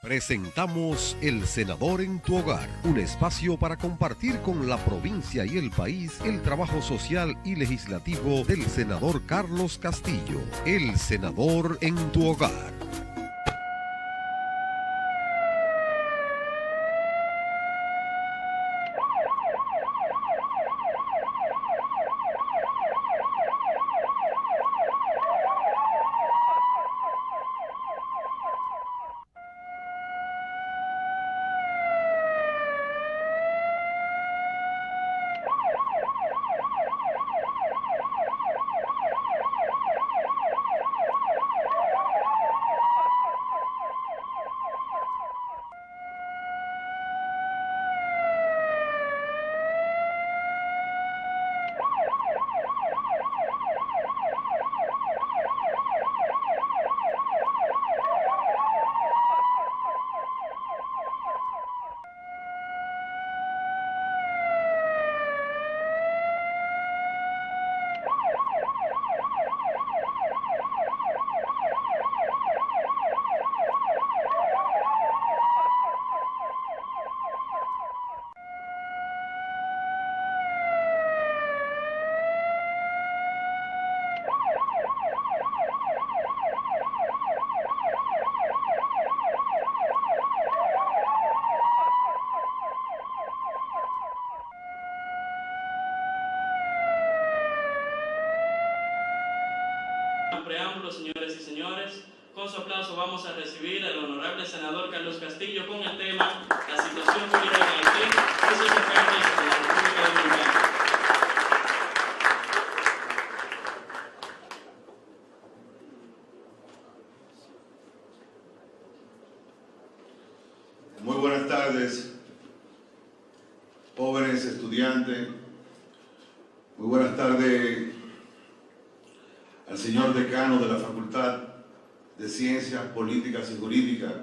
Presentamos El Senador en tu Hogar, un espacio para compartir con la provincia y el país el trabajo social y legislativo del senador Carlos Castillo. El Senador en tu Hogar. Preámbulo, señores y señores, con su aplauso vamos a recibir al honorable senador Carlos Castillo con el tema la situación política en Haití y sus efectos en la República Dominicana. Muy buenas tardes, jóvenes estudiantes. Muy buenas tardes al señor decano de la Facultad de Ciencias Políticas y Jurídicas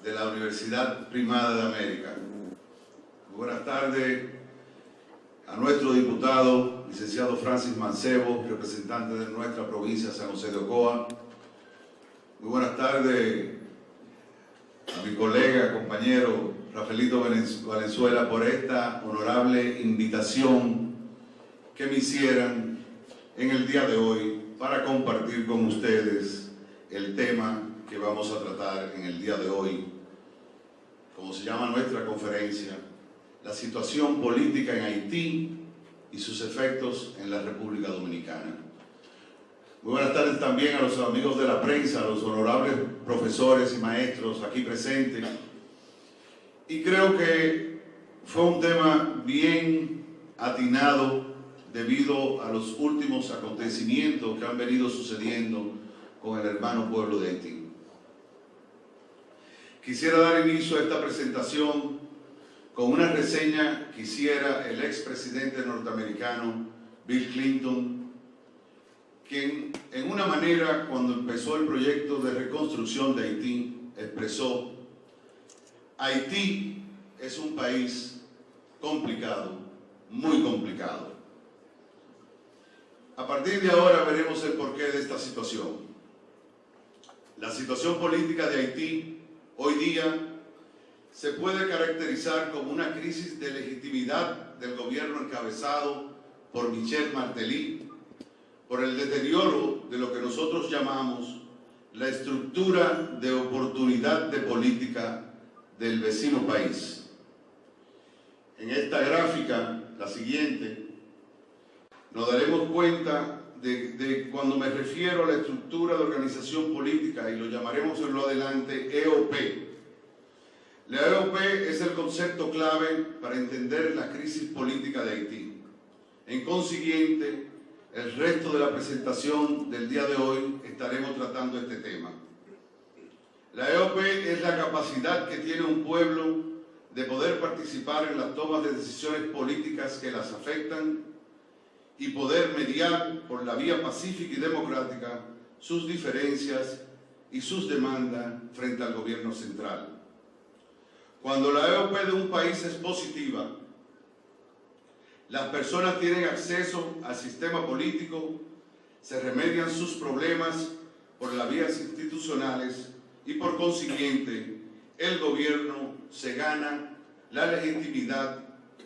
de la Universidad Primada de América. Muy buenas tardes a nuestro diputado, licenciado Francis Mancebo, representante de nuestra provincia San José de Ocoa. Muy buenas tardes a mi colega, compañero Rafaelito Valenzuela por esta honorable invitación que me hicieran en el día de hoy para compartir con ustedes el tema que vamos a tratar en el día de hoy, como se llama nuestra conferencia, la situación política en Haití y sus efectos en la República Dominicana. Muy buenas tardes también a los amigos de la prensa, a los honorables profesores y maestros aquí presentes. Y creo que fue un tema bien atinado debido a los últimos acontecimientos que han venido sucediendo con el hermano pueblo de Haití. Quisiera dar inicio a esta presentación con una reseña que hiciera el expresidente norteamericano Bill Clinton, quien en una manera, cuando empezó el proyecto de reconstrucción de Haití, expresó: Haití es un país complicado, muy complicado. A partir de ahora veremos el porqué de esta situación. La situación política de Haití hoy día se puede caracterizar como una crisis de legitimidad del gobierno encabezado por Michel Martelly, por el deterioro de lo que nosotros llamamos la estructura de oportunidad de política del vecino país. En esta gráfica, la siguiente, nos daremos cuenta de cuando me refiero a la estructura de organización política, y lo llamaremos en lo adelante EOP. La EOP es el concepto clave para entender la crisis política de Haití. En consiguiente, el resto de la presentación del día de hoy estaremos tratando este tema. La EOP es la capacidad que tiene un pueblo de poder participar en las tomas de decisiones políticas que las afectan y poder mediar por la vía pacífica y democrática sus diferencias y sus demandas frente al gobierno central. Cuando la EOP de un país es positiva, las personas tienen acceso al sistema político, se remedian sus problemas por las vías institucionales y por consiguiente el gobierno se gana la legitimidad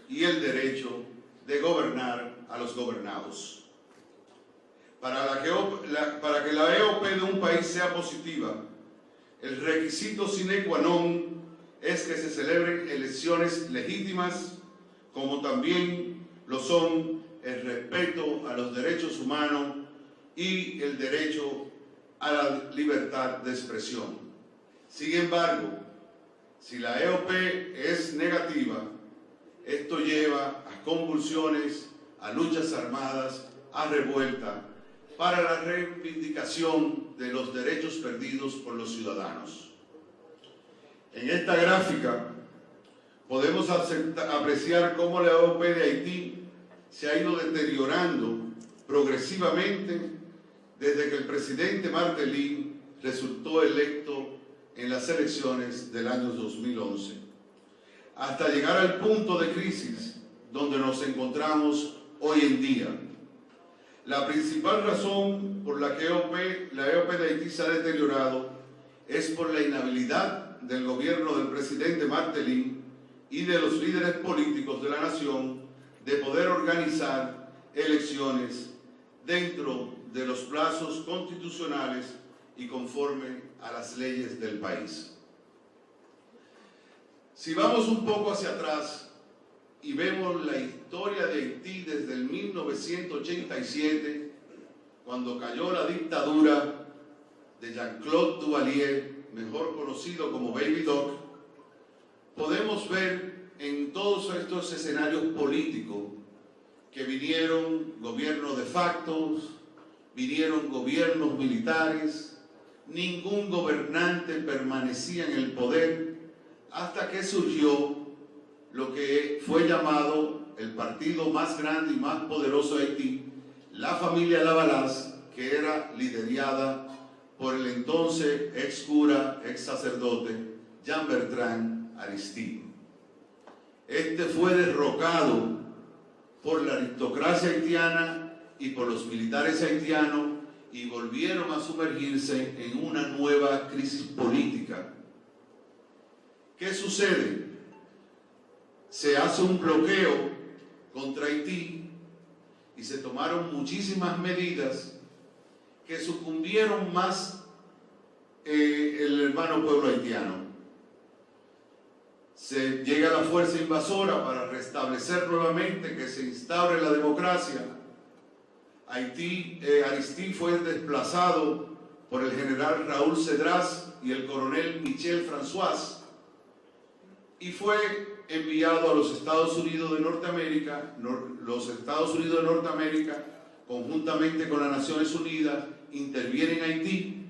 y el derecho de gobernar a los gobernados. Para que la EOP de un país sea positiva, el requisito sine qua non es que se celebren elecciones legítimas, como también lo son el respeto a los derechos humanos y el derecho a la libertad de expresión. Sin embargo, si la EOP es negativa, esto lleva a convulsiones, a luchas armadas, a revuelta, para la reivindicación de los derechos perdidos por los ciudadanos. En esta gráfica podemos apreciar cómo la EOP de Haití se ha ido deteriorando progresivamente desde que el presidente Martelly resultó electo en las elecciones del año 2011, hasta llegar al punto de crisis donde nos encontramos hoy en día. La principal razón por la que la EOP de Haití se ha deteriorado es por la inhabilidad del gobierno del presidente Martelly y de los líderes políticos de la nación de poder organizar elecciones dentro de los plazos constitucionales y conforme a las leyes del país. Si vamos un poco hacia atrás y vemos la historia de Haití desde el 1987, cuando cayó la dictadura de Jean-Claude Duvalier, mejor conocido como Baby Doc, podemos ver en todos estos escenarios políticos que vinieron gobiernos de facto, vinieron gobiernos militares, ningún gobernante permanecía en el poder hasta que surgió lo que fue llamado el partido más grande y más poderoso de Haití, la familia Lavalas, que era liderada por el entonces ex cura, ex sacerdote Jean-Bertrand Aristide. Este fue derrocado por la aristocracia haitiana y por los militares haitianos y volvieron a sumergirse en una nueva crisis política. ¿Qué sucede? Se hace un bloqueo contra Haití y se tomaron muchísimas medidas que sucumbieron más el hermano pueblo haitiano. Se llega a la fuerza invasora para restablecer nuevamente que se instaure la democracia. Aristide fue desplazado por el general Raúl Cedras y el coronel Michel François y fue enviado a los Estados Unidos de Norteamérica. Los Estados Unidos de Norteamérica, conjuntamente con las Naciones Unidas, intervienen en Haití.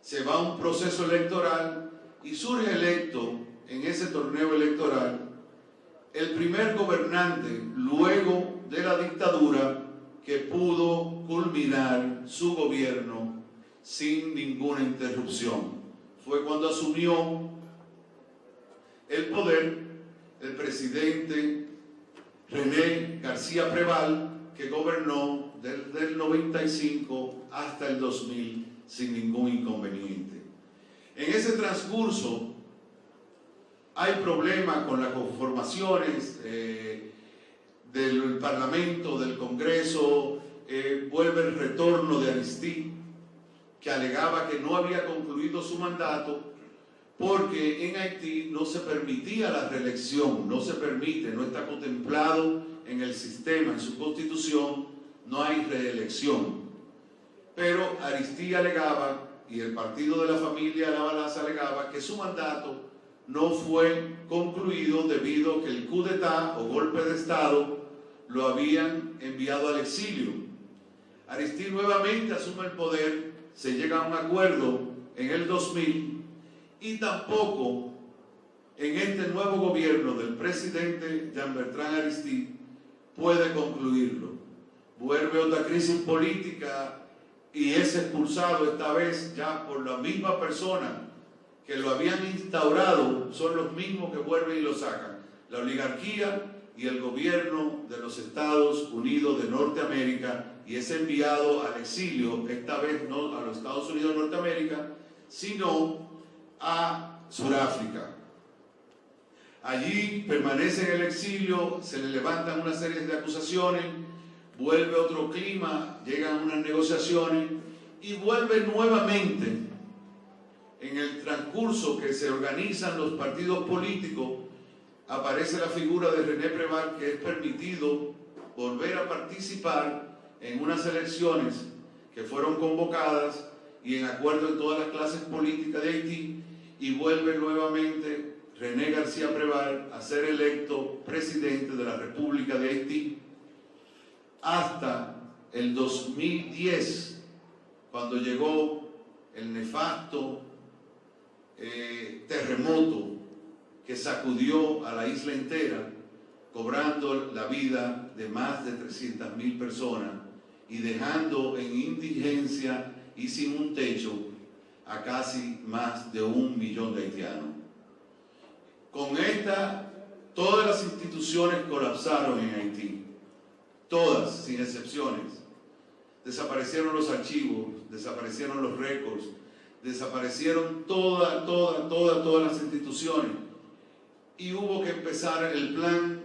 Se va a un proceso electoral y surge electo en ese torneo electoral el primer gobernante luego de la dictadura que pudo culminar su gobierno sin ninguna interrupción. Fue cuando asumió el poder el presidente René García Preval, que gobernó desde el 95 hasta el 2000 sin ningún inconveniente. En ese transcurso hay problemas con las conformaciones del Parlamento, del Congreso. Vuelve el retorno de Aristide, que alegaba que no había concluido su mandato porque en Haití no se permitía la reelección, no está contemplado en el sistema, en su constitución, no hay reelección. Pero Aristide alegaba, y el partido de la familia Lavalas alegaba, que su mandato no fue concluido debido a que el coup d'état o golpe de Estado lo habían enviado al exilio. Aristide nuevamente asume el poder, se llega a un acuerdo en el 2000 y tampoco en este nuevo gobierno del presidente Jean-Bertrand Aristide puede concluirlo. Vuelve otra crisis política y es expulsado esta vez ya por la misma persona que lo habían instaurado, son los mismos que vuelven y lo sacan. La oligarquía y el gobierno de los Estados Unidos de Norteamérica, y es enviado al exilio, esta vez no a los Estados Unidos de Norteamérica, sino a Sudáfrica. Allí permanece en el exilio, se le levantan una serie de acusaciones, vuelve otro clima, llegan unas negociaciones y vuelve nuevamente. En el transcurso que se organizan los partidos políticos, aparece la figura de René Préval, que es permitido volver a participar en unas elecciones que fueron convocadas y en acuerdo de todas las clases políticas de Haití, y vuelve nuevamente René García Préval a ser electo presidente de la República de Haití hasta el 2010, cuando llegó el nefasto terremoto que sacudió a la isla entera, cobrando la vida de más de 300.000 personas y dejando en indigencia y sin un techo a casi más de 1 millón de haitianos. Con esta, todas las instituciones colapsaron en Haití, todas, sin excepciones. Desaparecieron los archivos, desaparecieron los récords, desaparecieron todas las instituciones, y hubo que empezar el plan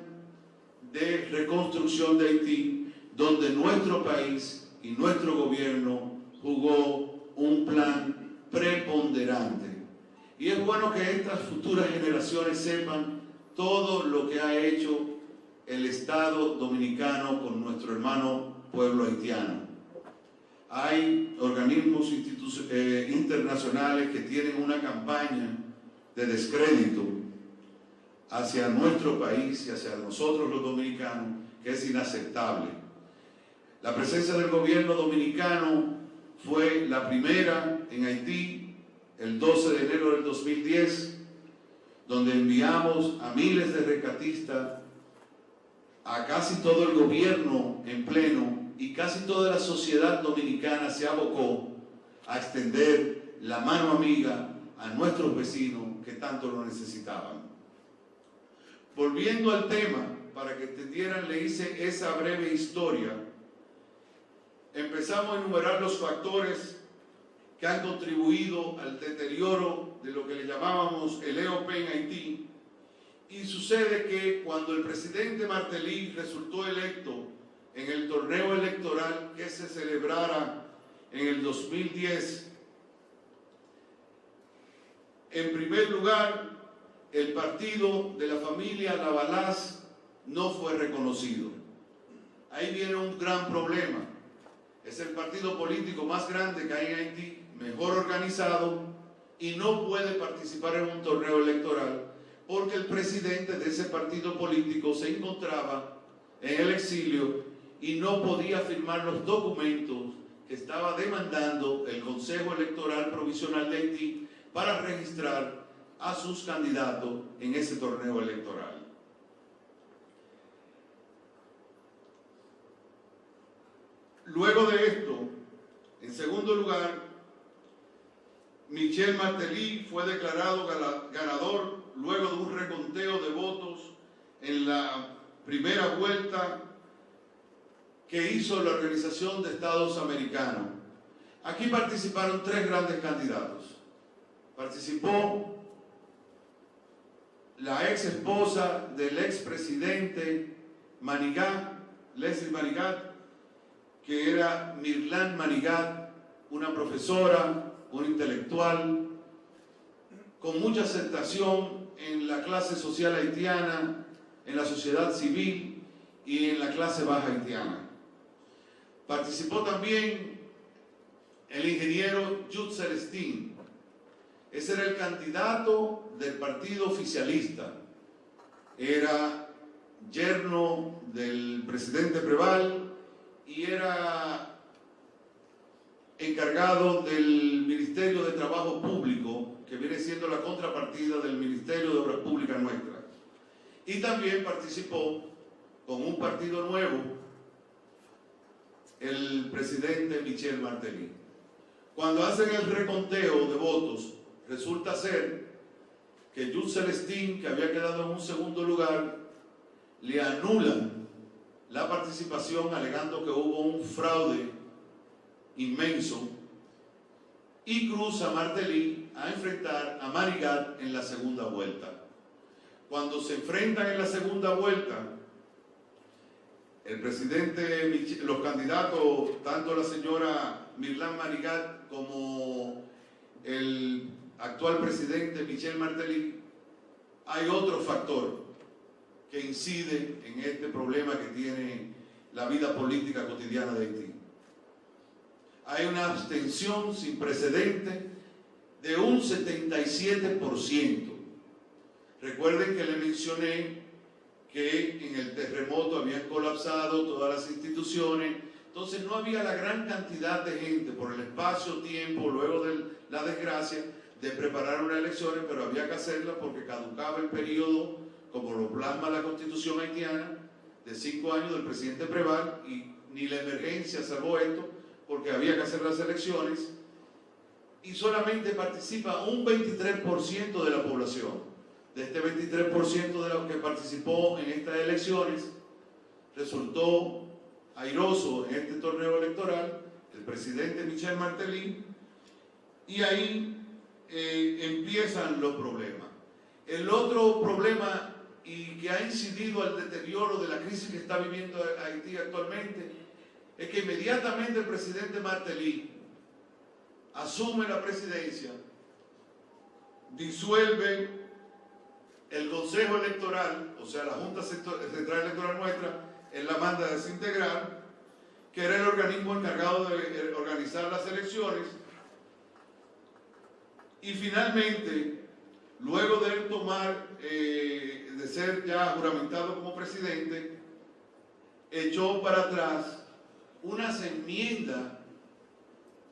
de reconstrucción de Haití, donde nuestro país y nuestro gobierno jugó un plan preponderante. Y es bueno que estas futuras generaciones sepan todo lo que ha hecho el Estado dominicano con nuestro hermano pueblo haitiano. Hay organismos internacionales que tienen una campaña de descrédito hacia nuestro país y hacia nosotros los dominicanos, que es inaceptable. La presencia del gobierno dominicano fue la primera en Haití, el 12 de enero del 2010, donde enviamos a miles de rescatistas, a casi todo el gobierno en pleno, y casi toda la sociedad dominicana se abocó a extender la mano amiga a nuestros vecinos que tanto lo necesitaban. Volviendo al tema, para que entendieran, le hice esa breve historia. Empezamos a enumerar los factores que han contribuido al deterioro de lo que le llamábamos el EOP en Haití, y sucede que cuando el presidente Martelly resultó electo en el torneo electoral que se celebrara en el 2010, en primer lugar, el partido de la familia Lavalaz no fue reconocido. Ahí viene un gran problema. Es el partido político más grande que hay en Haití, mejor organizado, y no puede participar en un torneo electoral porque el presidente de ese partido político se encontraba en el exilio y no podía firmar los documentos que estaba demandando el Consejo Electoral Provisional de Haití para registrar a sus candidatos en ese torneo electoral. Luego de esto, en segundo lugar, Michel Martelly fue declarado ganador luego de un reconteo de votos en la primera vuelta que hizo la Organización de Estados Americanos. Aquí participaron 3 grandes candidatos. Participó la ex esposa del expresidente Manigat, Leslie Manigat, que era Mirlan Manigat, una profesora, una intelectual, con mucha aceptación en la clase social haitiana, en la sociedad civil y en la clase baja haitiana. Participó también el ingeniero Jude Celestin. Ese era el candidato del partido oficialista. Era yerno del presidente Préval y era encargado del Ministerio de Trabajo Público, que viene siendo la contrapartida del Ministerio de Obras Públicas nuestra. Y también participó con un partido nuevo el presidente Michel Martelly. Cuando hacen el reconteo de votos, resulta ser que Jude Celestin, que había quedado en un segundo lugar, le anulan la participación alegando que hubo un fraude inmenso, y Cruz a Martelly a enfrentar a Marigat en la segunda vuelta. Cuando se enfrentan en la segunda vuelta, el presidente, los candidatos, tanto la señora Mirlán Marigat como el actual presidente Michel Martelly, hay otro factor que incide en este problema que tiene la vida política cotidiana de Haití. Hay una abstención sin precedentes de un 77%. Recuerden que le mencioné que en el terremoto habían colapsado todas las instituciones, entonces no había la gran cantidad de gente por el espacio-tiempo, luego de la desgracia, de preparar unas elecciones, pero había que hacerlas porque caducaba el periodo, como lo plasma la Constitución haitiana, de 5 años del presidente Preval, y ni la emergencia salvó esto, porque había que hacer las elecciones, y solamente participa un 23% de la población. De este 23% de los que participó en estas elecciones, resultó airoso en este torneo electoral el presidente Michel Martelly, y ahí empiezan los problemas. El otro problema, y que ha incidido al deterioro de la crisis que está viviendo Haití actualmente, es que inmediatamente el presidente Martelly asume la presidencia, disuelve el Consejo Electoral, o sea, la Junta Central Electoral nuestra, él la manda a desintegrar, que era el organismo encargado de organizar las elecciones, y finalmente, luego de él tomar, de ser ya juramentado como presidente, echó para atrás unas enmiendas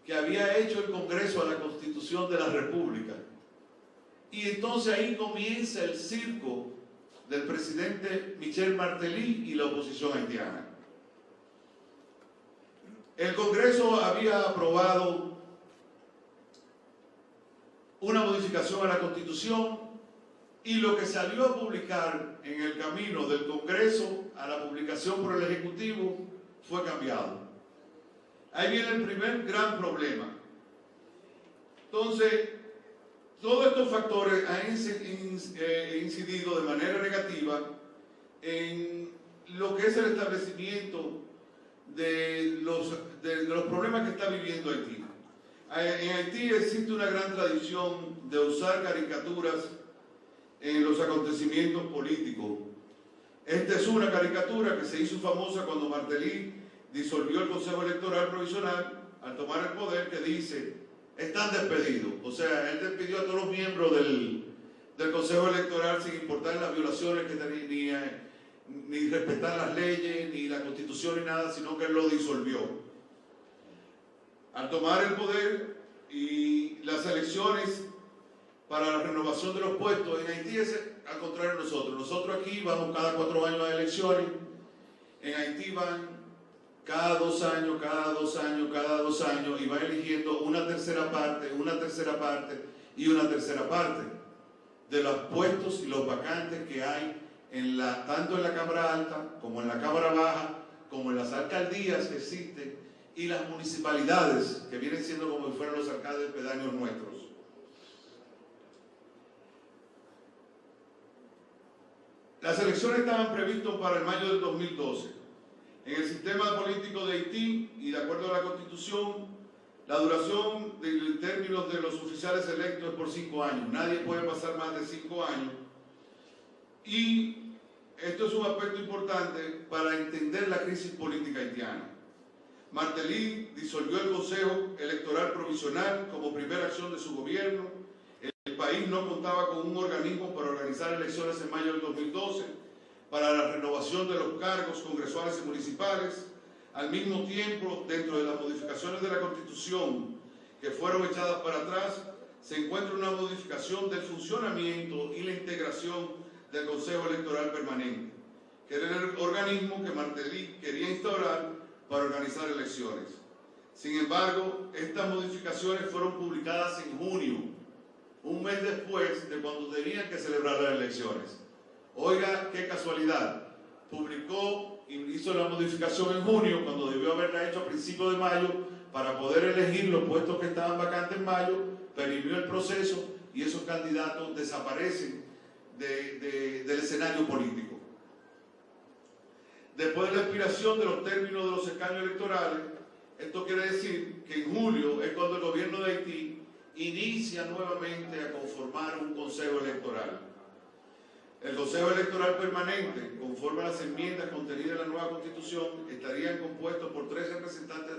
que había hecho el Congreso a la Constitución de la República. Y entonces ahí comienza el circo del presidente Michel Martelly y la oposición haitiana. El Congreso había aprobado una modificación a la Constitución, y lo que salió a publicar en el camino del Congreso a la publicación por el Ejecutivo fue cambiado. Ahí viene el primer gran problema. Entonces, todos estos factores han incidido de manera negativa en lo que es el establecimiento de los problemas que está viviendo Haití. En Haití existe una gran tradición de usar caricaturas en los acontecimientos políticos. Esta es una caricatura que se hizo famosa cuando Martelly disolvió el Consejo Electoral Provisional al tomar el poder, que dice: están despedidos. O sea, él despidió a todos los miembros del Consejo Electoral sin importar las violaciones que tenía, ni respetar las leyes, ni la Constitución, ni nada, sino que él lo disolvió. Al tomar el poder y las elecciones para la renovación de los puestos, en Haití es al contrario de nosotros. Nosotros aquí vamos cada 4 años a elecciones, en Haití van cada 2 años, cada 2 años, cada 2 años, y van eligiendo una tercera parte, una tercera parte y una tercera parte de los puestos y los vacantes que hay tanto en la Cámara Alta como en la Cámara Baja, como en las alcaldías que existen, y las municipalidades, que vienen siendo como si fueran los alcaldes pedáneos nuestros. Las elecciones estaban previstas para el mayo del 2012. En el sistema político de Haití, y de acuerdo a la Constitución, la duración en términos de los oficiales electos es por 5 años. Nadie puede pasar más de 5 años. Y esto es un aspecto importante para entender la crisis política haitiana. Martelly disolvió el Consejo Electoral Provisional como primera acción de su gobierno. El país no contaba con un organismo para organizar elecciones en mayo del 2012 para la renovación de los cargos congresuales y municipales. Al mismo tiempo, dentro de las modificaciones de la Constitución que fueron echadas para atrás, se encuentra una modificación del funcionamiento y la integración del Consejo Electoral Permanente, que era el organismo que Martelly quería instaurar para organizar elecciones. Sin embargo, estas modificaciones fueron publicadas en junio, un mes después de cuando tenían que celebrar las elecciones. Oiga, qué casualidad. Publicó y hizo la modificación en junio, cuando debió haberla hecho a principios de mayo, para poder elegir los puestos que estaban vacantes en mayo, perimió el proceso y esos candidatos desaparecen del escenario político. Después de la expiración de los términos de los escaños electorales, esto quiere decir que en julio es cuando el gobierno de Haití inicia nuevamente a conformar un consejo electoral. El Consejo Electoral Permanente, conforme a las enmiendas contenidas en la nueva Constitución, estarían compuestos por 3 representantes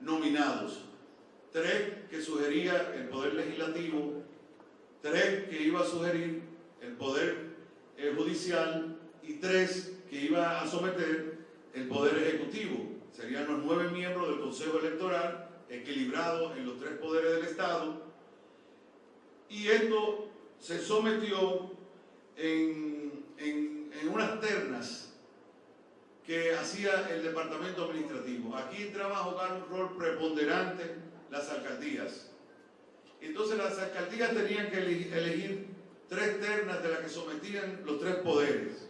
nominados. 3 que sugería el Poder Legislativo, 3 que iba a sugerir el Poder Judicial y 3 que iba a someter el Poder Ejecutivo. Serían los 9 miembros del Consejo Electoral, equilibrados en los 3 poderes del Estado. Y esto se sometió en unas ternas que hacía el departamento administrativo. Aquí entraba a jugar un rol preponderante las alcaldías. Entonces las alcaldías tenían que elegir 3 ternas de las que sometían los 3 poderes.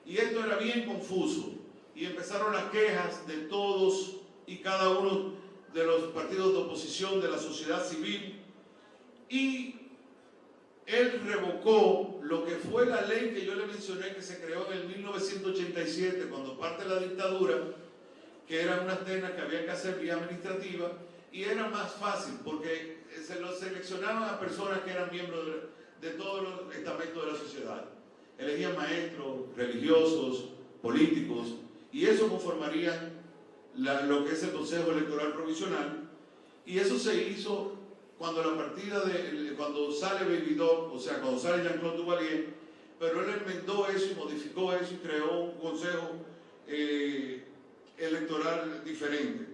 Y esto era bien confuso. Y empezaron las quejas de todos y cada uno de los partidos de oposición, de la sociedad civil. Y él revocó lo que fue la ley que yo le mencioné, que se creó en el 1987, cuando parte de la dictadura, que eran unas ternas que había que hacer vía administrativa, y era más fácil, porque se los seleccionaban a personas que eran miembros de todos los estamentos de la sociedad. Elegían maestros, religiosos, políticos, y eso conformaría lo que es el Consejo Electoral Provisional, y eso se hizo cuando cuando sale Baby Doc, o sea, cuando sale Jean-Claude Duvalier, pero él enmendó eso y modificó eso y creó un consejo electoral diferente.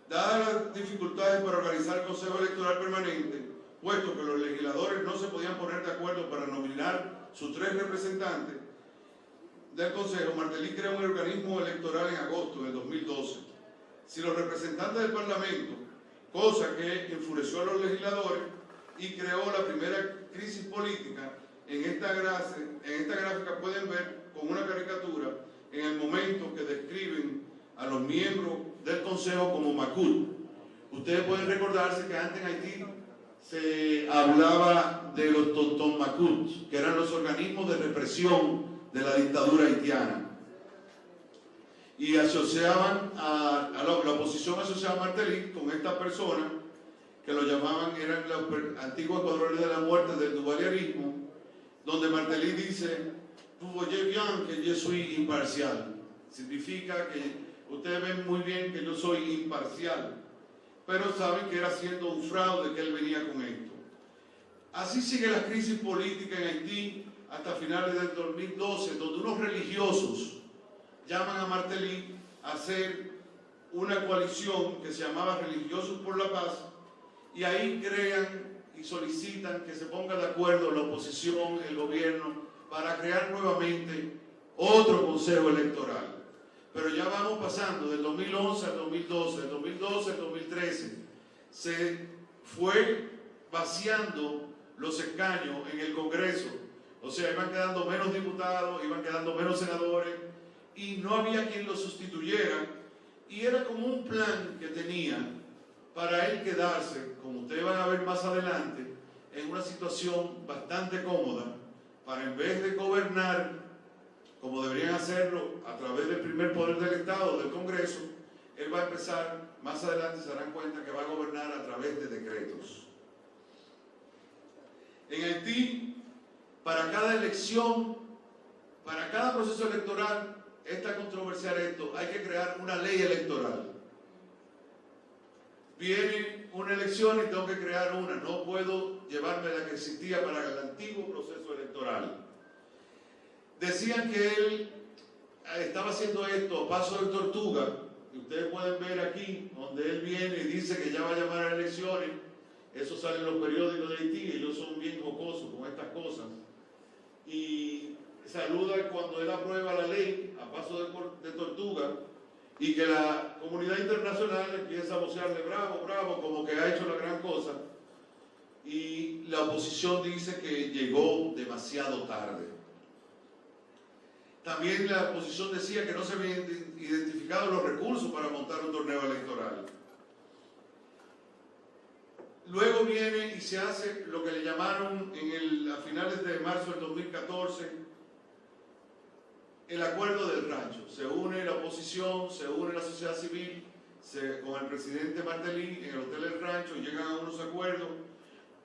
Dadas las dificultades para organizar el Consejo Electoral Permanente, puesto que los legisladores no se podían poner de acuerdo para nominar sus 3 representantes del Consejo, Martelly creó un organismo electoral en agosto del 2012. Si los representantes del Parlamento, cosa que enfureció a los legisladores y creó la primera crisis política, en esta gráfica pueden ver con una caricatura en el momento que describen a los miembros del Consejo como Macut. Ustedes pueden recordarse que antes en Haití se hablaba de los Tonton Macut, que eran los organismos de represión de la dictadura haitiana. Y asociaban la oposición asociaba a Martelly con esta persona que lo llamaban, eran los antiguos escuadrones de la muerte del duvalierismo, donde Martelly dice, "Vous voyez bien que yo soy imparcial". Significa que ustedes ven muy bien que yo soy imparcial, pero saben que era haciendo un fraude que él venía con esto. Así sigue la crisis política en Haití hasta finales del 2012, donde unos religiosos llaman a Martelly a hacer una coalición que se llamaba Religiosos por la Paz, y ahí crean y solicitan que se ponga de acuerdo la oposición, el gobierno, para crear nuevamente otro consejo electoral. Pero ya vamos pasando del 2011 al 2012, del 2012 al 2013, se fue vaciando los escaños en el Congreso, o sea, iban quedando menos diputados, iban quedando menos senadores, y no había quien lo sustituyera, y era como un plan que tenía para él quedarse, como ustedes van a ver más adelante, en una situación bastante cómoda, para en vez de gobernar, como deberían hacerlo a través del primer poder del Estado, del Congreso, él va a empezar, más adelante se darán cuenta que va a gobernar a través de decretos. En Haití, para cada elección, para cada proceso electoral, es tan controversial esto, hay que crear una ley electoral. Viene una elección y tengo que crear una, no puedo llevarme la que existía para el antiguo proceso electoral. Decían que él estaba haciendo esto a paso de tortuga, y ustedes pueden ver aquí, donde él viene y dice que ya va a llamar a elecciones. Eso sale en los periódicos de Haití, ellos son bien jocosos con estas cosas. Y saluda cuando él aprueba la ley a paso de tortuga, y que la comunidad internacional empieza a vocearle bravo, bravo, como que ha hecho la gran cosa, y la oposición dice que llegó demasiado tarde. También la oposición decía que no se habían identificado los recursos para montar un torneo electoral. luego viene y se hace lo que le llamaron a finales de marzo del 2014 el acuerdo del rancho. Se une la oposición, se une la sociedad civil con el presidente Martelly en el Hotel El Rancho y llegan a unos acuerdos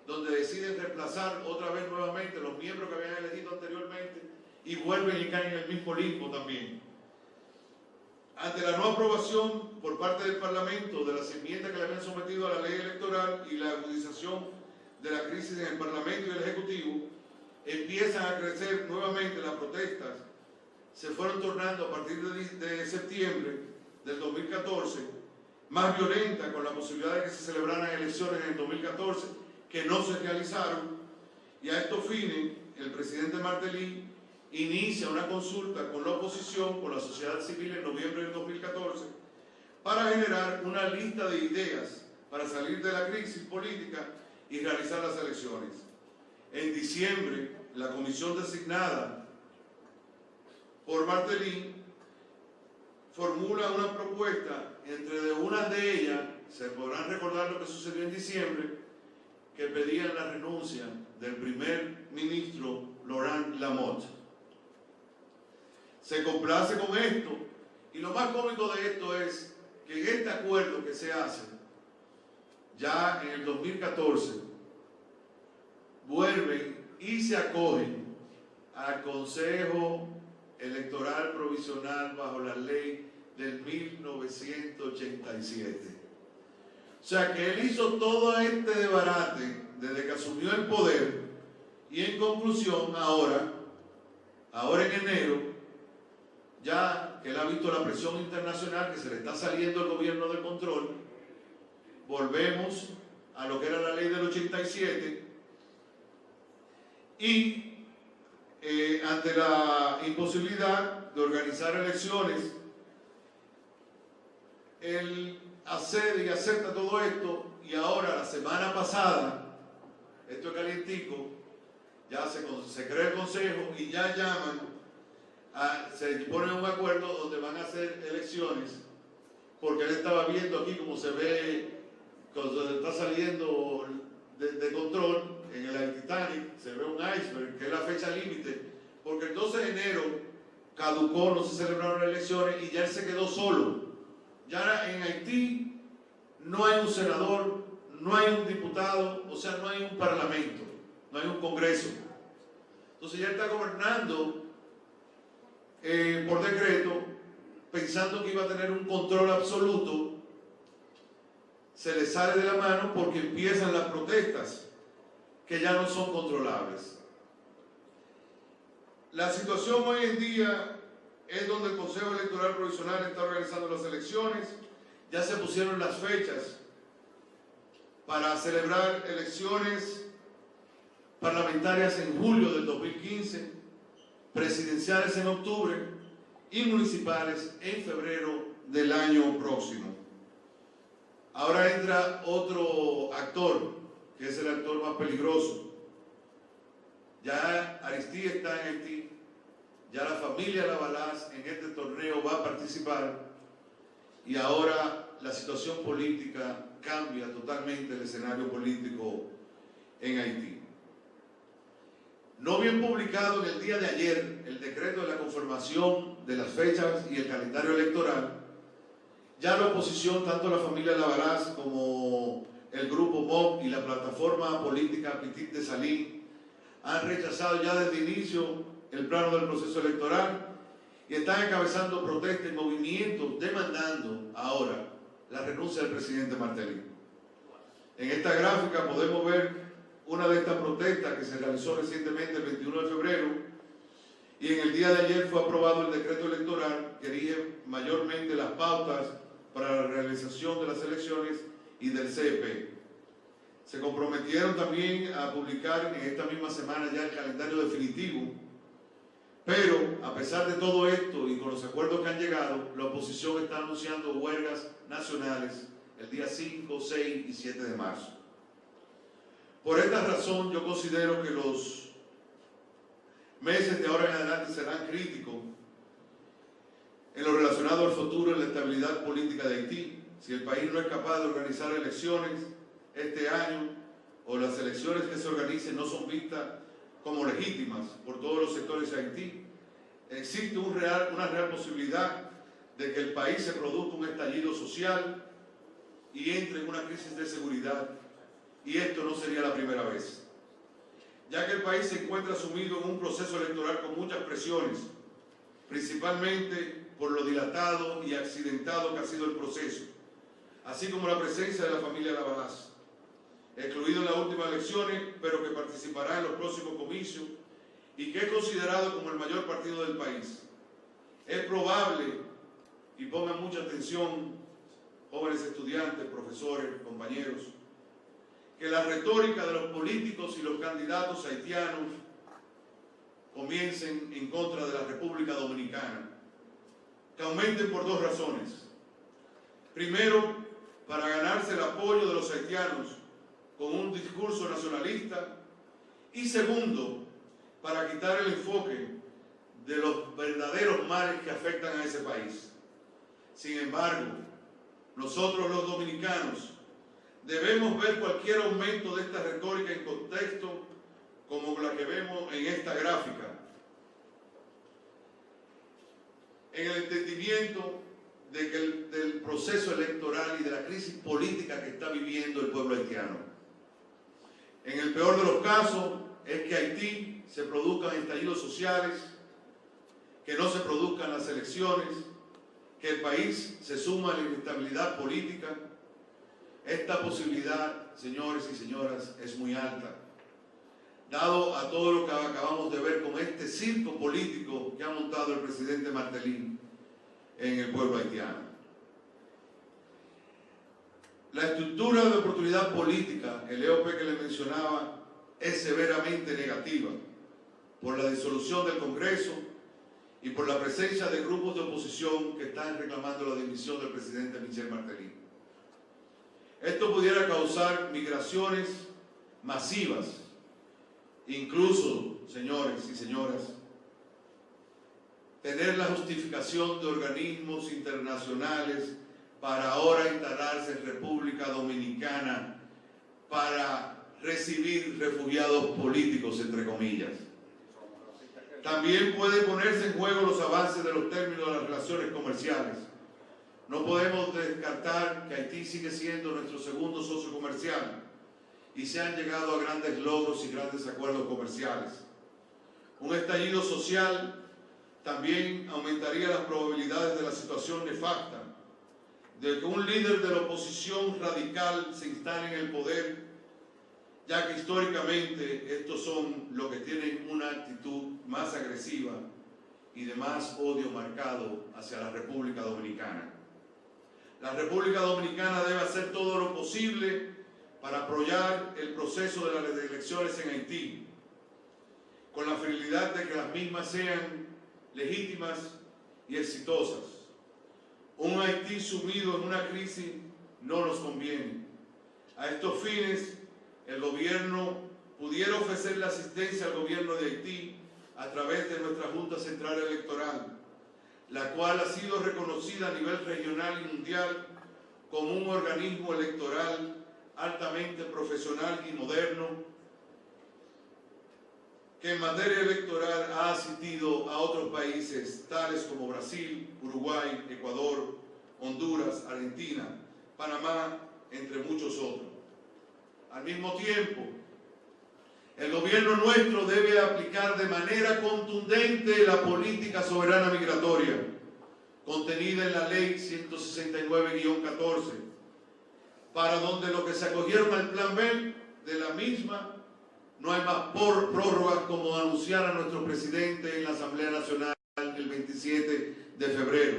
donde deciden reemplazar otra vez nuevamente los miembros que habían elegido anteriormente y vuelven y caen en el mismo limbo también. Ante la no aprobación por parte del Parlamento de las enmiendas que le habían sometido a la ley electoral y la agudización de la crisis en el Parlamento y el Ejecutivo, empiezan a crecer nuevamente las protestas. Se fueron tornando a partir de septiembre del 2014 más violentas, con la posibilidad de que se celebraran elecciones en el 2014 que no se realizaron, y a estos fines el presidente Martelly inicia una consulta con la oposición, con la sociedad civil en noviembre del 2014, para generar una lista de ideas para salir de la crisis política y realizar las elecciones. En diciembre, la comisión designada por Martelly formula una propuesta, entre unas de ellas, se podrán recordar lo que sucedió en diciembre, que pedían la renuncia del primer ministro Laurent Lamotte. Se complace con esto, y lo más cómico de esto es que en este acuerdo que se hace, ya en el 2014, vuelven y se acogen al Consejo Electoral Provisional bajo la ley del 1987. O sea que él hizo todo este desbarate desde que asumió el poder, y en conclusión ahora en enero, ya que él ha visto la presión internacional que se le está saliendo al gobierno de control, volvemos a lo que era la ley del 87 y ante la imposibilidad de organizar elecciones, él accede y acepta todo esto, y ahora la semana pasada, esto es calientico, ya se crea el consejo y ya llaman, se pone un acuerdo donde van a hacer elecciones, porque él estaba viendo aquí como se ve, cuando se está saliendo de control en el Titanic, se ve un iceberg, que es la fecha límite, porque el 12 de enero caducó, no se celebraron elecciones y ya él se quedó solo. Ya en Haití no hay un senador, no hay un diputado, o sea, no hay un parlamento, no hay un congreso. Entonces ya está gobernando por decreto, pensando que iba a tener un control absoluto. Se le sale de la mano porque empiezan las protestas que ya no son controlables. La situación hoy en día es donde el Consejo Electoral Provisional está organizando las elecciones. Ya se pusieron las fechas para celebrar elecciones parlamentarias en julio del 2015, presidenciales en octubre y municipales en febrero del año próximo. Ahora entra otro actor, que es el actor más peligroso. Ya Aristide está en Haití, ya la familia Lavalas en este torneo va a participar, y ahora la situación política cambia totalmente el escenario político en Haití. No bien publicado en el día de ayer el decreto de la conformación de las fechas y el calendario electoral, ya la oposición, tanto la familia Lavalas como el grupo MOB y la plataforma política Petit de Salín, han rechazado ya desde el inicio el plano del proceso electoral y están encabezando protestas y movimientos demandando ahora la renuncia del presidente Martelly. En esta gráfica podemos ver una de estas protestas que se realizó recientemente el 21 de febrero, y en el día de ayer fue aprobado el decreto electoral que rige mayormente las pautas para la realización de las elecciones y del CEP. Se comprometieron también a publicar en esta misma semana ya el calendario definitivo, pero a pesar de todo esto y con los acuerdos que han llegado, la oposición está anunciando huelgas nacionales el día 5, 6 y 7 de marzo. Por esta razón yo considero que los meses de ahora en adelante serán críticos en lo relacionado al futuro y la estabilidad política de Haití. Si el país no es capaz de organizar elecciones este año, o las elecciones que se organicen no son vistas como legítimas por todos los sectores de Haití, existe una real posibilidad de que el país se produzca un estallido social y entre en una crisis de seguridad, y esto no sería la primera vez, ya que el país se encuentra sumido en un proceso electoral con muchas presiones, principalmente por lo dilatado y accidentado que ha sido el proceso, así como la presencia de la familia Lavalaz, excluido en las últimas elecciones, pero que participará en los próximos comicios y que es considerado como el mayor partido del país. Es probable, y pongan mucha atención, jóvenes estudiantes, profesores, compañeros, que la retórica de los políticos y los candidatos haitianos comiencen en contra de la República Dominicana, que aumenten por dos razones. Primero, para ganarse el apoyo de los haitianos con un discurso nacionalista, y segundo, para quitar el enfoque de los verdaderos males que afectan a ese país. Sin embargo, nosotros los dominicanos debemos ver cualquier aumento de esta retórica en contexto como la que vemos en esta gráfica, en el entendimiento del proceso electoral y de la crisis política que está viviendo el pueblo haitiano. En el peor de los casos es que Haití se produzcan estallidos sociales, que no se produzcan las elecciones, que el país se suma a la inestabilidad política. Esta posibilidad, señores y señoras, es muy alta, dado a todo lo que acabamos de ver con este circo político que ha montado el presidente Martelly en el pueblo haitiano. La estructura de oportunidad política, el EOP que le mencionaba, es severamente negativa por la disolución del Congreso y por la presencia de grupos de oposición que están reclamando la dimisión del presidente Michel Martelly. Esto pudiera causar migraciones masivas, incluso, señores y señoras, tener la justificación de organismos internacionales para ahora instalarse en República Dominicana para recibir refugiados políticos, entre comillas. También puede ponerse en juego los avances de los términos de las relaciones comerciales. No podemos descartar que Haití sigue siendo nuestro segundo socio comercial y se han llegado a grandes logros y grandes acuerdos comerciales. Un estallido social también aumentaría las probabilidades de la situación nefasta de que un líder de la oposición radical se instale en el poder, ya que históricamente estos son los que tienen una actitud más agresiva y de más odio marcado hacia la República Dominicana. La República Dominicana debe hacer todo lo posible para apoyar el proceso de las elecciones en Haití, con la finalidad de que las mismas sean legítimas y exitosas. Un Haití sumido en una crisis no nos conviene. A estos fines, el gobierno pudiera ofrecer la asistencia al gobierno de Haití a través de nuestra Junta Central Electoral, la cual ha sido reconocida a nivel regional y mundial como un organismo electoral altamente profesional y moderno, que en materia electoral ha asistido a otros países tales como Brasil, Uruguay, Ecuador, Honduras, Argentina, Panamá, entre muchos otros. Al mismo tiempo, el gobierno nuestro debe aplicar de manera contundente la política soberana migratoria, contenida en la Ley 169-14, para donde los que se acogieron al Plan B de la misma, no hay más prórrogas como anunciara nuestro presidente en la Asamblea Nacional el 27 de febrero.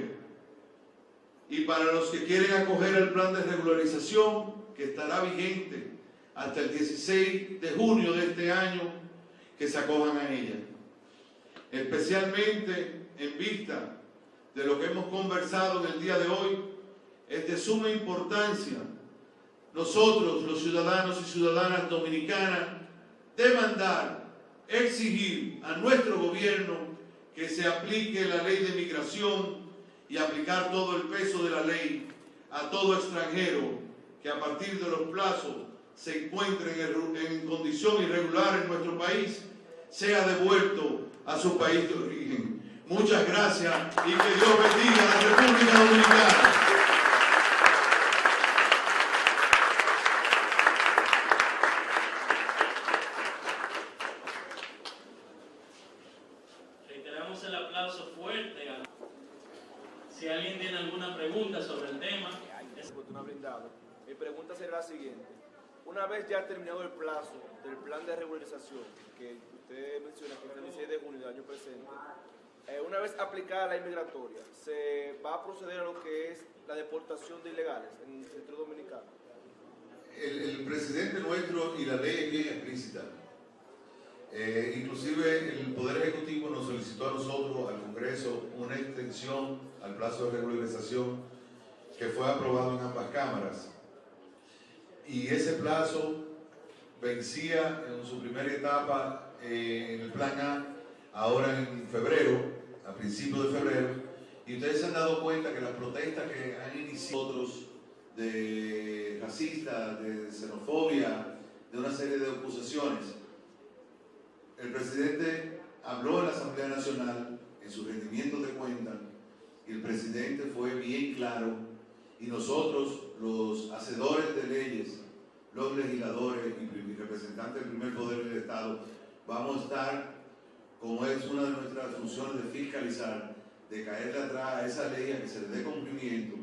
Y para los que quieren acoger el plan de regularización, que estará vigente hasta el 16 de junio de este año, que se acojan a ella. Especialmente en vista de lo que hemos conversado en el día de hoy, es de suma importancia nosotros, los ciudadanos y ciudadanas dominicanas, demandar, exigir a nuestro gobierno que se aplique la ley de migración y aplicar todo el peso de la ley a todo extranjero que a partir de los plazos se encuentre en condición irregular en nuestro país, sea devuelto a su país de origen. Muchas gracias y que Dios bendiga a la República Dominicana. Reiteramos el aplauso fuerte. Si alguien tiene alguna pregunta sobre el tema. Mi pregunta será la siguiente. Una vez ya terminado el plazo del plan de regularización que usted menciona que es el 16 de junio del año presente, una vez aplicada la inmigratoria, ¿se va a proceder a lo que es la deportación de ilegales en el territorio dominicano? El presidente nuestro y la ley es bien explícita. Inclusive el Poder Ejecutivo nos solicitó a nosotros, al Congreso, una extensión al plazo de regularización que fue aprobado en ambas cámaras. Y ese plazo vencía en su primera etapa en el plan A, ahora en febrero, a principios de febrero, y ustedes se han dado cuenta que las protestas que han iniciado otros de racistas, de xenofobia, de una serie de acusaciones, el presidente habló en la Asamblea Nacional en su rendimiento de cuentas y el presidente fue bien claro, y nosotros, los hacedores de leyes, los legisladores y representantes del primer poder del Estado, vamos a estar, como es una de nuestras funciones de fiscalizar, de caerle atrás a esa ley, a que se le dé cumplimiento,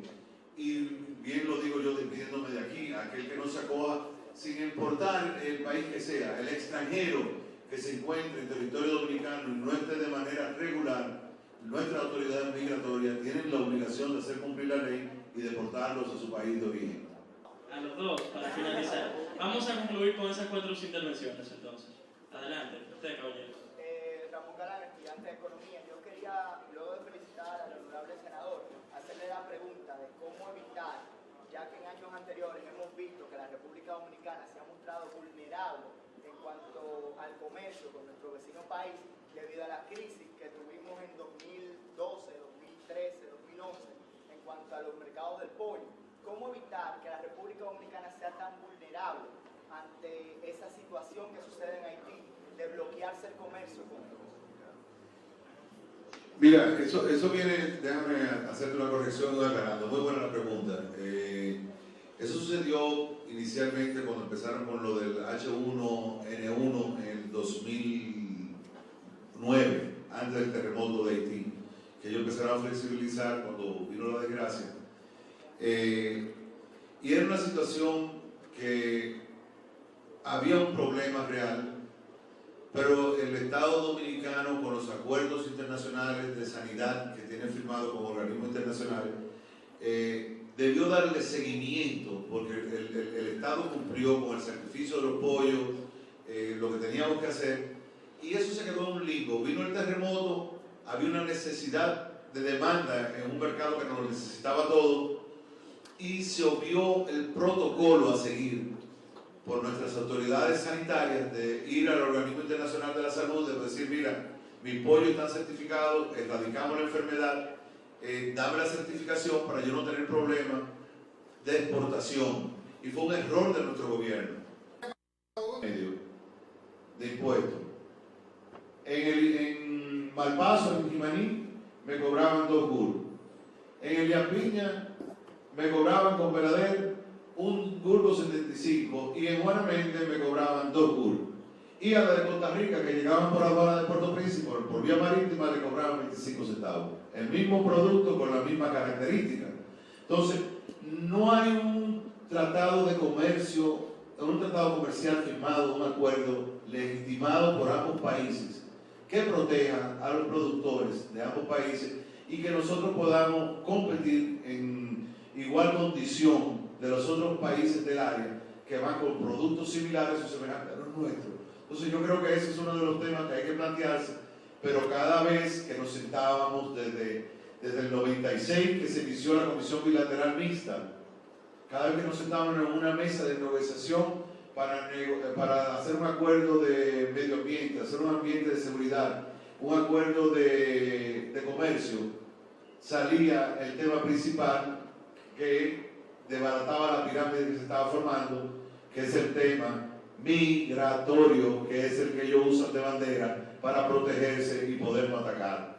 y bien lo digo yo despidiéndome de aquí, aquel que no se acoja, sin importar el país que sea, el extranjero que se encuentre en territorio dominicano y no esté de manera regular, nuestras autoridades migratorias tienen la obligación de hacer cumplir la ley y deportarlos a su país de origen. A los dos, para finalizar. Vamos a concluir con esas 4 intervenciones entonces. Adelante, usted, caballero. Ramón Galán, estudiante de Economía. Yo quería, luego de felicitar al honorable senador, hacerle la pregunta de cómo evitar, ya que en años anteriores hemos visto que la República Dominicana se ha mostrado vulnerable en cuanto al comercio con nuestro vecino país debido a la crisis que tuvimos en 2012, 2013, 2011 en cuanto a los mercados del pollo. ¿Cómo evitar que la República Dominicana sea tan vulnerable ante esa situación que sucede en Haití de bloquearse el comercio con el dominicano? Mira, eso viene, déjame hacerte una corrección, aclarando. Muy buena la pregunta. Eso sucedió inicialmente cuando empezaron con lo del H1N1 en el 2009, antes del terremoto de Haití, que ellos empezaron a flexibilizar cuando vino la desgracia. Y era una situación que había un problema real, pero el Estado dominicano, con los acuerdos internacionales de sanidad que tiene firmado con organismos internacionales, debió darle seguimiento, porque el Estado cumplió con el sacrificio de los pollos, lo que teníamos que hacer, y eso se quedó en un limbo. Vino el terremoto, había una necesidad de demanda en un mercado que nos necesitaba todo, y se obvió el protocolo a seguir por nuestras autoridades sanitarias de ir al Organismo Internacional de la Salud, de decir, mira, mi pollo está certificado, erradicamos la enfermedad, dame la certificación para yo no tener problemas de exportación. Y fue un error de nuestro gobierno. Medio de impuestos. En Malpaso, en Jimaní, me cobraban 2 GUR. En Eliampiña me cobraban con Belader un GUR 275 y en Juana Méndez me cobraban 2 GUR. Y a la de Costa Rica, que llegaban por aduana de Puerto Príncipe, por vía marítima, le cobraban 25 centavos. El mismo producto con la misma característica. Entonces, no hay un tratado de comercio, un tratado comercial firmado, un acuerdo legitimado por ambos países que proteja a los productores de ambos países y que nosotros podamos competir en igual condición de los otros países del área que van con productos similares o semejantes a los nuestros. Entonces yo creo que ese es uno de los temas que hay que plantearse, pero cada vez que nos sentábamos desde el 96 que se inició la Comisión Bilateral Mixta, cada vez que nos sentábamos en una mesa de negociación para hacer un acuerdo de medio ambiente, hacer un ambiente de seguridad, un acuerdo de comercio, salía el tema principal que desbarataba la pirámide que se estaba formando, que es el tema migratorio, que es el que ellos usan de bandera para protegerse y podernos atacar.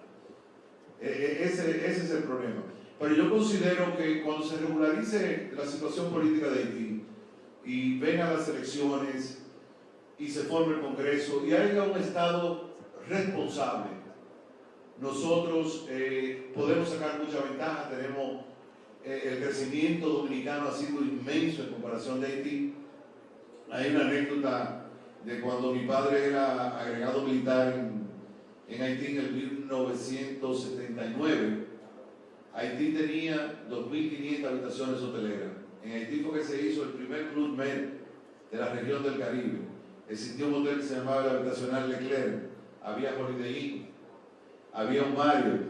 Ese es el problema. Pero yo considero que cuando se regularice la situación política de Haití y vengan las elecciones y se forme el Congreso y haya un Estado responsable, nosotros podemos sacar mucha ventaja. Tenemos el crecimiento dominicano ha sido inmenso en comparación de Haití. Hay una anécdota de cuando mi padre era agregado militar en Haití en el 1979. Haití tenía 2.500 habitaciones hoteleras. En Haití fue que se hizo el primer Club Med de la región del Caribe. Existía un hotel que se llamaba el Habitacional Leclerc, había Holiday Inn, había un Marriott,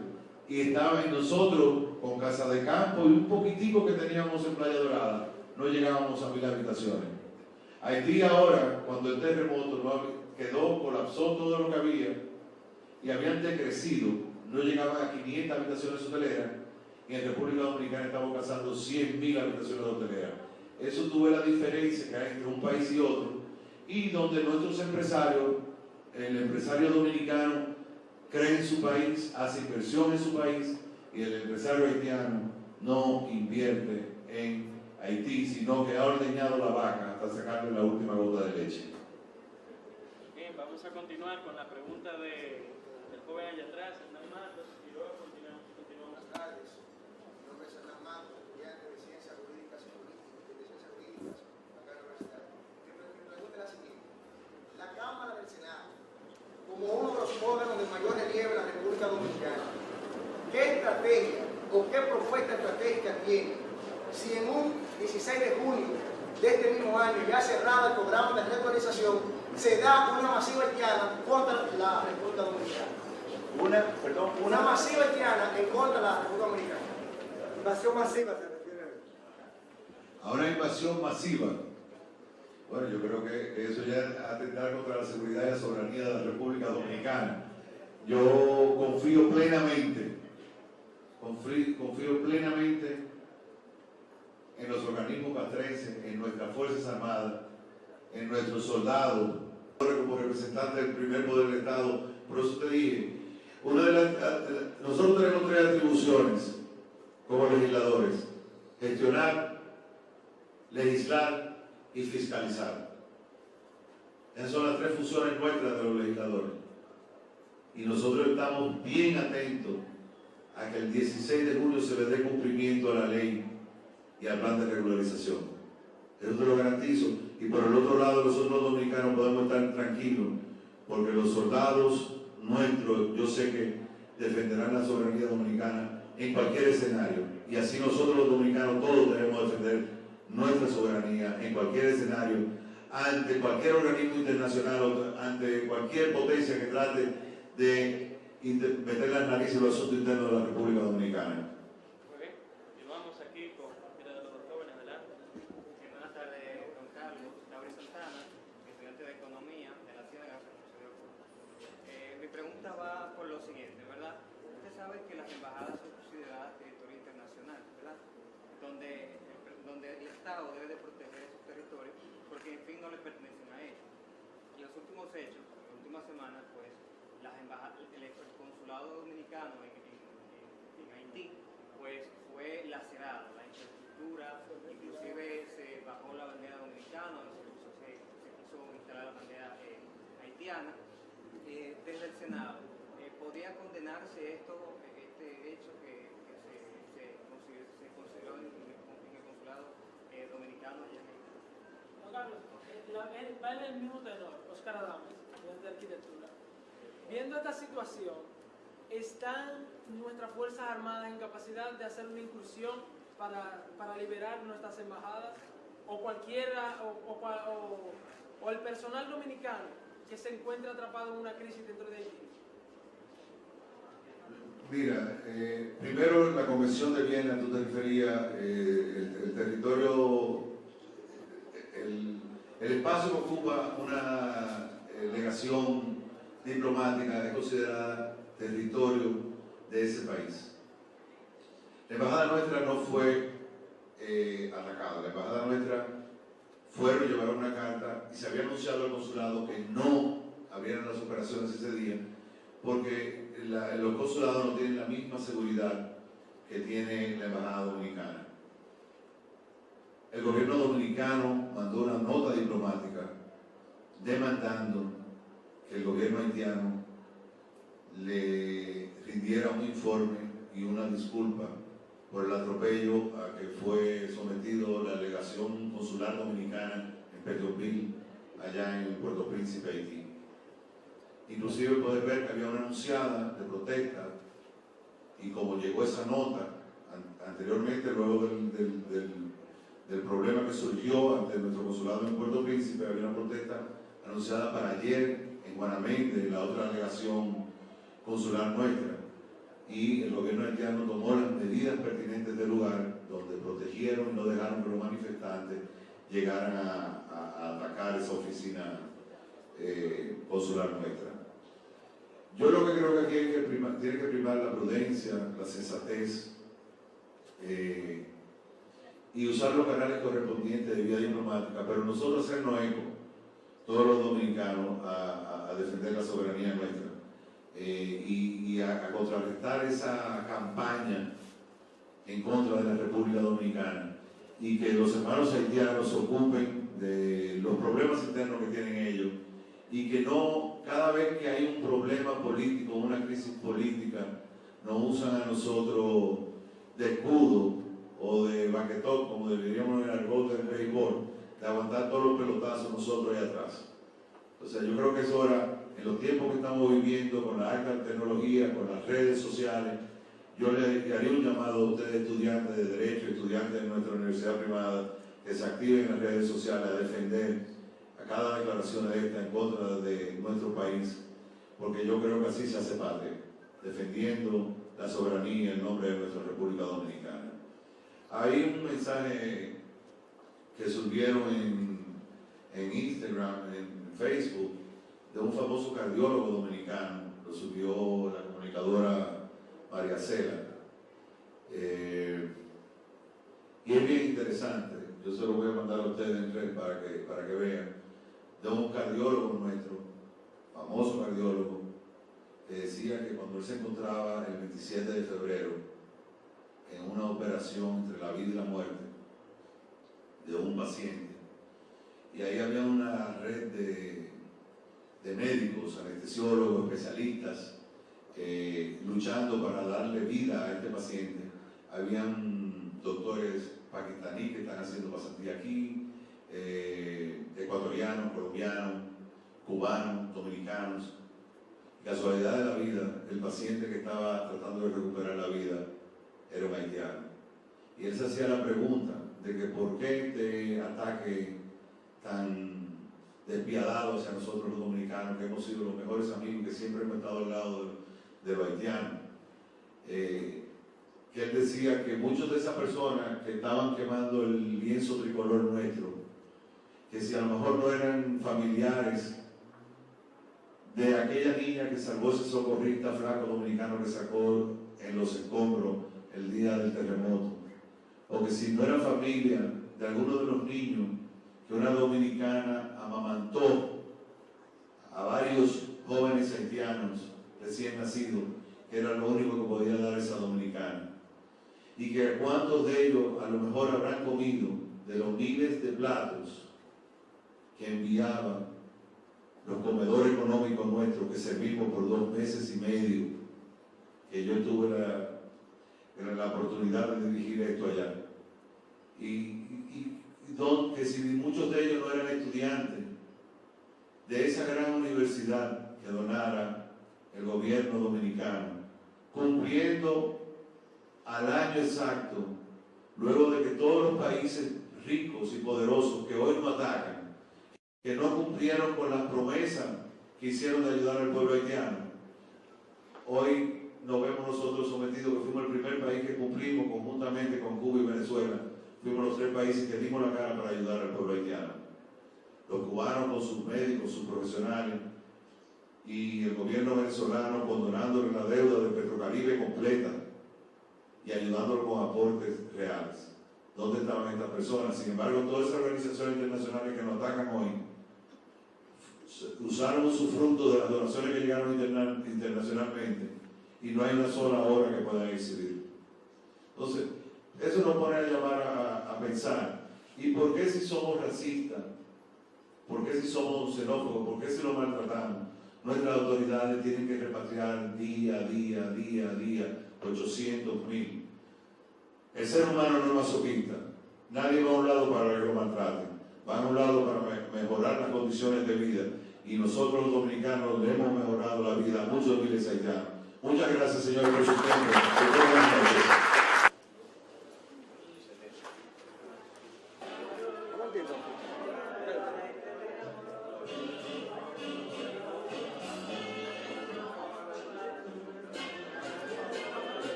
y estaba en nosotros con casa de campo y un poquitico que teníamos en Playa Dorada, no llegábamos a 1.000 habitaciones. Haití ahora, cuando el terremoto colapsó todo lo que había y habían decrecido, no llegaban a 500 habitaciones hoteleras, y en República Dominicana estamos cazando 100.000 habitaciones hoteleras. Eso tuvo la diferencia que hay entre un país y otro, y donde nuestros empresarios, el empresario dominicano cree en su país, hace inversión en su país, y el empresario haitiano no invierte en Haití, sino que ha ordeñado la vaca hasta sacarle la última gota de leche. Bien, vamos a continuar con la pregunta del joven allá atrás, Hernán Matos, y luego continuamos. Buenas tardes. Mi nombre es Hernán Matos, estudiante de Ciencias Jurídicas y Ciencias Jurídicas acá en la universidad. Mi pregunta es la siguiente. La Cámara del Senado, como uno de los órganos de mayor relieve en la República Dominicana, ¿qué estrategia o qué propuesta estratégica tiene si en un 16 de junio de este mismo año, ya cerrado el programa de regularización, se da una masiva haitiana contra la República Dominicana? Una masiva haitiana en contra de la República Dominicana. Invasión masiva se refiere. A una invasión masiva. Bueno, yo creo que eso ya es atentar contra la seguridad y la soberanía de la República Dominicana. Yo confío plenamente en los organismos castrenses, en nuestras Fuerzas Armadas, en nuestros soldados, como representante del primer poder del Estado. Por eso te dije, nosotros tenemos 3 atribuciones como legisladores: gestionar, legislar y fiscalizar. Esas son las 3 funciones nuestras de los legisladores. Y nosotros estamos bien atentos a que el 16 de junio se le dé cumplimiento a la ley y al plan de regularización. Eso te lo garantizo. Y por el otro lado, nosotros los dominicanos podemos estar tranquilos, porque los soldados nuestros, yo sé que defenderán la soberanía dominicana en cualquier escenario. Y así nosotros los dominicanos todos debemos defender nuestra soberanía en cualquier escenario, ante cualquier organismo internacional o ante cualquier potencia que trate de meter las narices en los asuntos internos de la República Dominicana. Muy bien, continuamos aquí con cualquiera de los dos jóvenes, ¿verdad? Buenas tardes, don Carlos. Lauri Santana, estudiante de Economía de la Ciénaga. Mi pregunta va por lo siguiente, ¿verdad? Usted sabe que las embajadas son consideradas territorio internacional, ¿verdad? Donde el Estado debe de proteger esos territorios porque en fin no le pertenecen a ellos. Y los últimos hechos, las últimas semanas, pues las embajadas, el consulado dominicano en Haití, pues fue lacerado, la infraestructura, inclusive se bajó la bandera dominicana, se quiso instalar la bandera haitiana. Desde el Senado, ¿podría condenarse este hecho que se consideró en el consulado dominicano allá en Haití? No, Carlos, va en el mismo tenor, Oscar Adames, estudiante de arquitectura. Viendo esta situación, ¿están nuestras Fuerzas Armadas en capacidad de hacer una incursión para liberar nuestras embajadas? ¿O cualquiera, o el personal dominicano que se encuentra atrapado en una crisis dentro de Haití? Mira, primero la Convención de Viena, tú te referías, el territorio, el espacio que ocupa una legación diplomática es considerada territorio de ese país. La embajada nuestra no fue atacada, la embajada nuestra fueron, llevaron una carta y se había anunciado al consulado que no abrieran las operaciones ese día porque los consulados no tienen la misma seguridad que tiene la Embajada Dominicana. El gobierno dominicano mandó una nota diplomática demandando que el gobierno haitiano le rindiera un informe y una disculpa por el atropello a que fue sometido la delegación consular dominicana en Pétionville, allá en Puerto Príncipe, Haití. Inclusive puedes ver que había una anunciada de protesta y como llegó esa nota anteriormente, luego del problema que surgió ante nuestro consulado en Puerto Príncipe, había una protesta anunciada para ayer en Guanamende, la otra delegación consular nuestra, y el gobierno haitiano tomó las medidas pertinentes del lugar, donde protegieron y no dejaron que los manifestantes llegaran a atacar esa oficina consular nuestra. Yo lo que creo que aquí tiene que primar la prudencia, la sensatez, y usar los canales correspondientes de vía diplomática, pero nosotros hacernos eco, todos los dominicanos, a defender la soberanía nuestra y a contrarrestar esa campaña en contra de la República Dominicana, y que los hermanos haitianos se ocupen de los problemas internos que tienen ellos, y que no, cada vez que hay un problema político, una crisis política, nos usan a nosotros de escudo o de baquetón, como deberíamos en el argot del béisbol, de aguantar todos los pelotazos nosotros ahí atrás. O sea, yo creo que es hora, en los tiempos que estamos viviendo, con la alta tecnología, con las redes sociales, yo le haría un llamado a ustedes, estudiantes de Derecho, estudiantes de nuestra universidad privada, que se activen en las redes sociales a defender a cada declaración de esta en contra de nuestro país, porque yo creo que así se hace patria, defendiendo la soberanía en nombre de nuestra República Dominicana. Hay un mensaje que subieron en Instagram, en Facebook, de un famoso cardiólogo dominicano, lo subió la comunicadora María Cela, y es bien interesante. Yo se lo voy a mandar a ustedes en red para que vean, de un cardiólogo nuestro, famoso cardiólogo, que decía que cuando él se encontraba el 27 de febrero en una operación entre la vida y la muerte de un paciente, y ahí había una red de médicos, anestesiólogos, especialistas, luchando para darle vida a este paciente. Habían doctores pakistaníes que están haciendo pasantía aquí, ecuatorianos, colombianos, cubanos, dominicanos. Casualidad de la vida, el paciente que estaba tratando de recuperar la vida era un haitiano. Y él se hacía la pregunta de que por qué este ataque tan despiadado hacia nosotros los dominicanos, que hemos sido los mejores amigos, que siempre hemos estado al lado de los haitianos. Que él decía que muchas de esas personas que estaban quemando el lienzo tricolor nuestro, que si a lo mejor no eran familiares de aquella niña que salvó ese socorrista flaco dominicano que sacó en los escombros el día del terremoto, o que si no era familia de alguno de los niños que una dominicana amamantó a varios jóvenes haitianos recién nacidos, que era lo único que podía dar esa dominicana, y que cuántos de ellos a lo mejor habrán comido de los miles de platos que enviaban los comedores económicos nuestros que servimos por 2 meses y medio, que yo tuve la oportunidad de dirigir esto allá. Que si muchos de ellos no eran estudiantes de esa gran universidad que donara el gobierno dominicano, cumpliendo al año exacto, luego de que todos los países ricos y poderosos que hoy nos atacan, que no cumplieron con las promesas que hicieron de ayudar al pueblo haitiano, hoy nos vemos nosotros sometidos, que fuimos el primer país que cumplimos conjuntamente con Cuba y Venezuela. Fuimos los 3 países que dimos la cara para ayudar al pueblo haitiano. Los cubanos con sus médicos, sus profesionales, y el gobierno venezolano condonándole la deuda de Petrocaribe completa y ayudándolo con aportes reales. dónde estaban estas personas. Sin embargo, todas esas organizaciones internacionales que nos atacan hoy usaron sus frutos de las donaciones que llegaron internacionalmente y no hay una sola obra que puedan exhibir. Entonces, eso nos pone a llamar a pensar, ¿y por qué si somos racistas? ¿Por qué si somos xenófobos? ¿Por qué si lo maltratamos? Nuestras autoridades tienen que repatriar día a día 800.000. El ser humano no es masoquista. Nadie va a un lado para que lo maltraten. Va a un lado para mejorar las condiciones de vida. Y nosotros los dominicanos le hemos mejorado la vida a muchos miles de haitianos. Muchas gracias, señores, por su tiempo.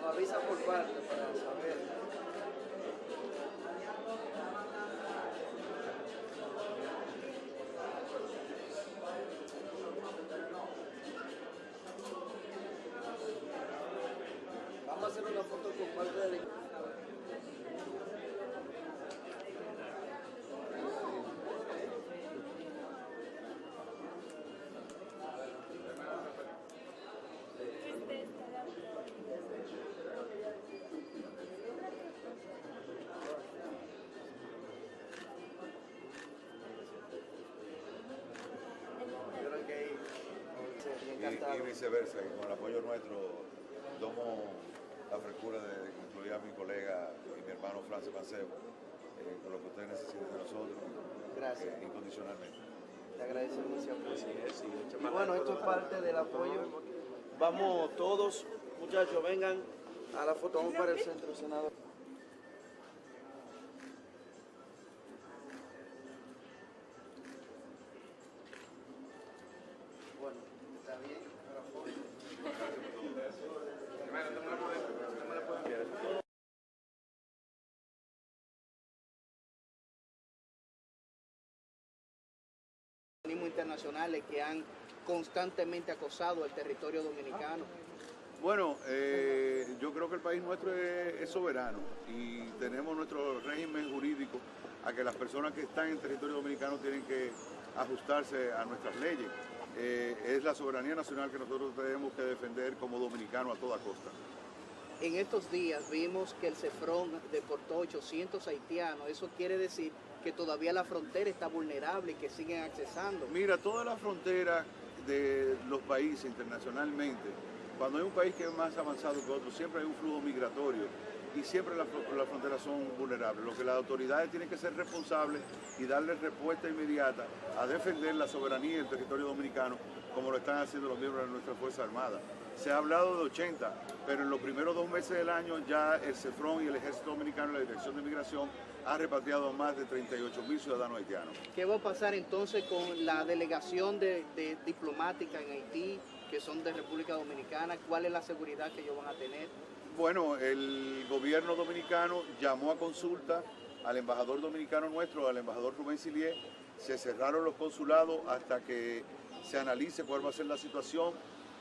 Nos avisa por parte para saber. Vamos a hacer una foto por parte del equipo. Y viceversa, y con el apoyo nuestro tomo la frescura de incluir a mi colega y mi hermano Francis Mancebo con lo que ustedes necesiten de nosotros. Gracias. Incondicionalmente. Te agradecemos siempre. Y bueno, esto es parte del apoyo. Vamos todos, muchachos, vengan a la foto. Vamos para el centro, senador. Bueno, está bien. A la foto. Internacionales que han constantemente acosado el territorio dominicano. Bueno, yo creo que el país nuestro es soberano y tenemos nuestro régimen jurídico a que las personas que están en territorio dominicano tienen que ajustarse a nuestras leyes. Es la soberanía nacional que nosotros tenemos que defender como dominicanos a toda costa. En estos días vimos que el CEFRON deportó 800 haitianos. Eso quiere decir que todavía la frontera está vulnerable y que siguen accesando. Mira, toda la frontera de los países internacionalmente, cuando hay un país que es más avanzado que otro, siempre hay un flujo migratorio y siempre las fronteras son vulnerables. Lo que las autoridades tienen que ser responsables y darle respuesta inmediata a defender la soberanía del territorio dominicano, como lo están haciendo los miembros de nuestra Fuerza Armada. Se ha hablado de 80, pero en los primeros 2 meses del año ya el CEFRON y el Ejército Dominicano y la Dirección de Migración ha repatriado a más de 38.000 ciudadanos haitianos. ¿Qué va a pasar entonces con la delegación de diplomática en Haití, que son de República Dominicana? ¿Cuál es la seguridad que ellos van a tener? Bueno, el gobierno dominicano llamó a consulta al embajador dominicano nuestro, al embajador Rubén Silier. Se cerraron los consulados hasta que se analice cuál va a ser la situación,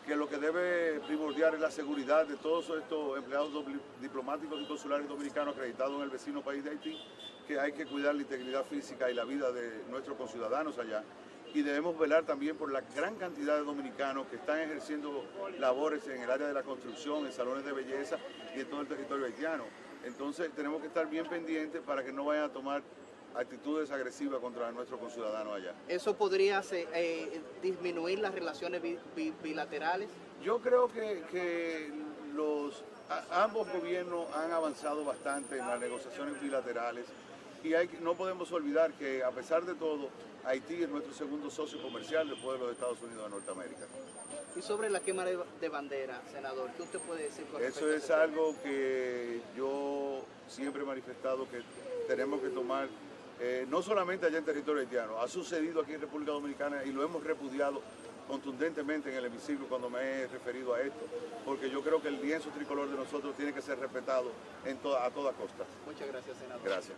que lo que debe primordiar es la seguridad de todos estos empleados diplomáticos y consulares dominicanos acreditados en el vecino país de Haití, que hay que cuidar la integridad física y la vida de nuestros conciudadanos allá. Y debemos velar también por la gran cantidad de dominicanos que están ejerciendo labores en el área de la construcción, en salones de belleza y en todo el territorio haitiano. Entonces tenemos que estar bien pendientes para que no vayan a tomar actitudes agresivas contra nuestros conciudadanos allá. ¿Eso podría disminuir las relaciones bilaterales? Yo creo que ambos gobiernos han avanzado bastante en las negociaciones bilaterales y no podemos olvidar que a pesar de todo, Haití es nuestro segundo socio comercial después de los Estados Unidos de Norteamérica. Y sobre la quema de bandera, senador, ¿qué usted puede decir con respecto a eso? Eso es algo que yo siempre he manifestado que tenemos que tomar no solamente allá en territorio haitiano, ha sucedido aquí en República Dominicana y lo hemos repudiado contundentemente en el hemiciclo cuando me he referido a esto, porque yo creo que el lienzo tricolor de nosotros tiene que ser respetado a toda costa. Muchas gracias, senador. Gracias.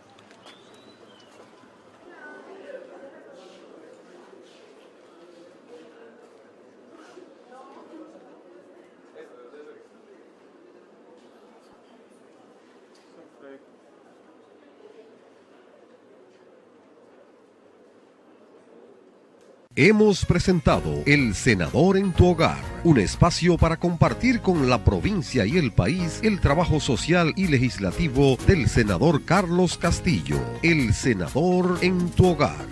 Hemos presentado El Senador en tu Hogar, un espacio para compartir con la provincia y el país el trabajo social y legislativo del senador Carlos Castillo. El Senador en tu Hogar.